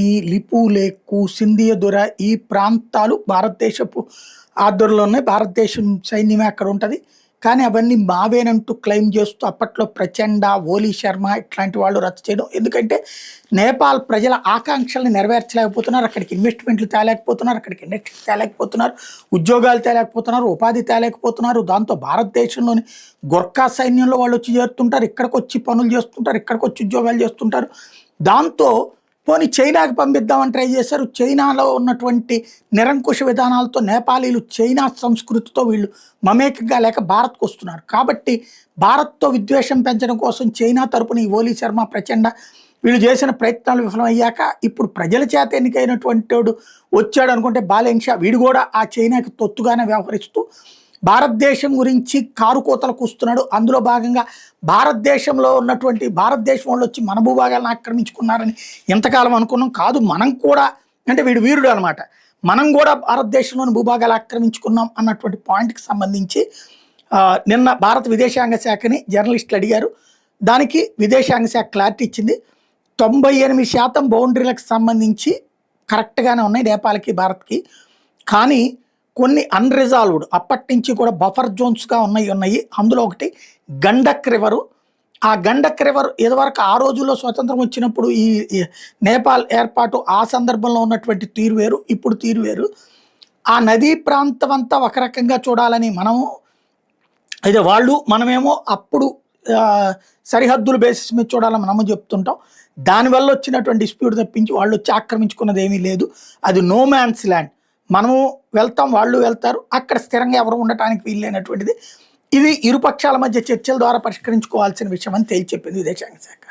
ఈ లిపు లేకు, సింధియ దొర ఈ ప్రాంతాలు భారతదేశపు ఆధ్వర్యంలో ఉన్నాయి. భారతదేశం సైన్యమే అక్కడ ఉంటది. కానీ అవన్నీ మావేనంటూ క్లెయిమ్ చేస్తూ అప్పట్లో ప్రచండ, ఓలీ శర్మ ఇట్లాంటి వాళ్ళు రచ్చ చేయడం. ఎందుకంటే నేపాల్ ప్రజల ఆకాంక్షల్ని నెరవేర్చలేకపోతున్నారు. అక్కడికి ఇన్వెస్ట్మెంట్లు తేలేకపోతున్నారు. అక్కడికి ఇండస్ట్రీస్ తేలేకపోతున్నారు. ఉద్యోగాలు తేలేకపోతున్నారు. ఉపాధి తేలేకపోతున్నారు. దాంతో భారతదేశంలోని గొర్ఖా సైన్యంలో వాళ్ళు వచ్చి చేరుతుంటారు. ఇక్కడికి వచ్చి పనులు చేస్తుంటారు. ఇక్కడికి వచ్చి ఉద్యోగాలు చేస్తుంటారు. దాంతో పోనీ చైనాకి పంపిద్దామని ట్రై చేశారు. చైనాలో ఉన్నటువంటి నిరంకుశ విధానాలతో నేపాలీలు చైనా సంస్కృతితో వీళ్ళు మమేకంగా లేక భారత్కు వస్తున్నారు. కాబట్టి భారత్తో విద్వేషం పెంచడం కోసం చైనా తరపున ఈ ఓలీ శర్మ, ప్రచండ వీళ్ళు చేసిన ప్రయత్నాలు విఫలమయ్యాక ఇప్పుడు ప్రజల చేత ఎన్నికైనటువంటి వాడు వచ్చాడు అనుకుంటే బాలెన్షా వీడు కూడా ఆ చైనాకి తొత్తుగానే వ్యవహరిస్తూ భారతదేశం గురించి కారుకోతలు కూస్తున్నాడు. అందులో భాగంగా భారతదేశంలో ఉన్నటువంటి భారతదేశం వాళ్ళు వచ్చి మన భూభాగాలను ఆక్రమించుకున్నారని ఎంతకాలం అనుకున్నాం. కాదు, మనం కూడా అంటే వీడు వీరుడు అనమాట, మనం కూడా భారతదేశంలోని భూభాగాలు ఆక్రమించుకున్నాం అన్నటువంటి పాయింట్కి సంబంధించి నిన్న భారత విదేశాంగ శాఖని జర్నలిస్టులు అడిగారు. దానికి విదేశాంగ శాఖ క్లారిటీ ఇచ్చింది. 98% బౌండరీలకు సంబంధించి కరెక్ట్గానే ఉన్నాయి నేపాల్కి, భారత్కి. కానీ కొన్ని అన్రిజాల్వ్డ్ అప్పటి నుంచి కూడా బఫర్ జోన్స్గా ఉన్నాయి. అందులో ఒకటి గండక్ రివరు. ఆ గండక్ రివర్ ఇదివరకు ఆ రోజుల్లో స్వతంత్రం వచ్చినప్పుడు ఈ నేపాల్ ఏర్పాటు ఆ సందర్భంలో ఉన్నటువంటి తీరు వేరు, ఇప్పుడు తీరు వేరు. ఆ నదీ ప్రాంతం అంతా ఒక రకంగా చూడాలని మనము అయితే మనమేమో అప్పుడు సరిహద్దుల బేసిస్ మీద చూడాలని మనము చెప్తుంటాం. దానివల్ల వచ్చినటువంటి డిస్ప్యూట్ తప్పించి వాళ్ళు వచ్చి ఆక్రమించుకున్నది ఏమీ లేదు. అది నో మ్యాన్స్ ల్యాండ్. మనము వెళ్తాం, వాళ్ళు వెళ్తారు. అక్కడ స్థిరంగా ఎవరు ఉండటానికి వీల్లేనటువంటిది. ఇది ఇరుపక్షాల మధ్య చర్చల ద్వారా పరిష్కరించుకోవాల్సిన విషయం అని తేల్చి చెప్పింది విదేశాంగ శాఖ.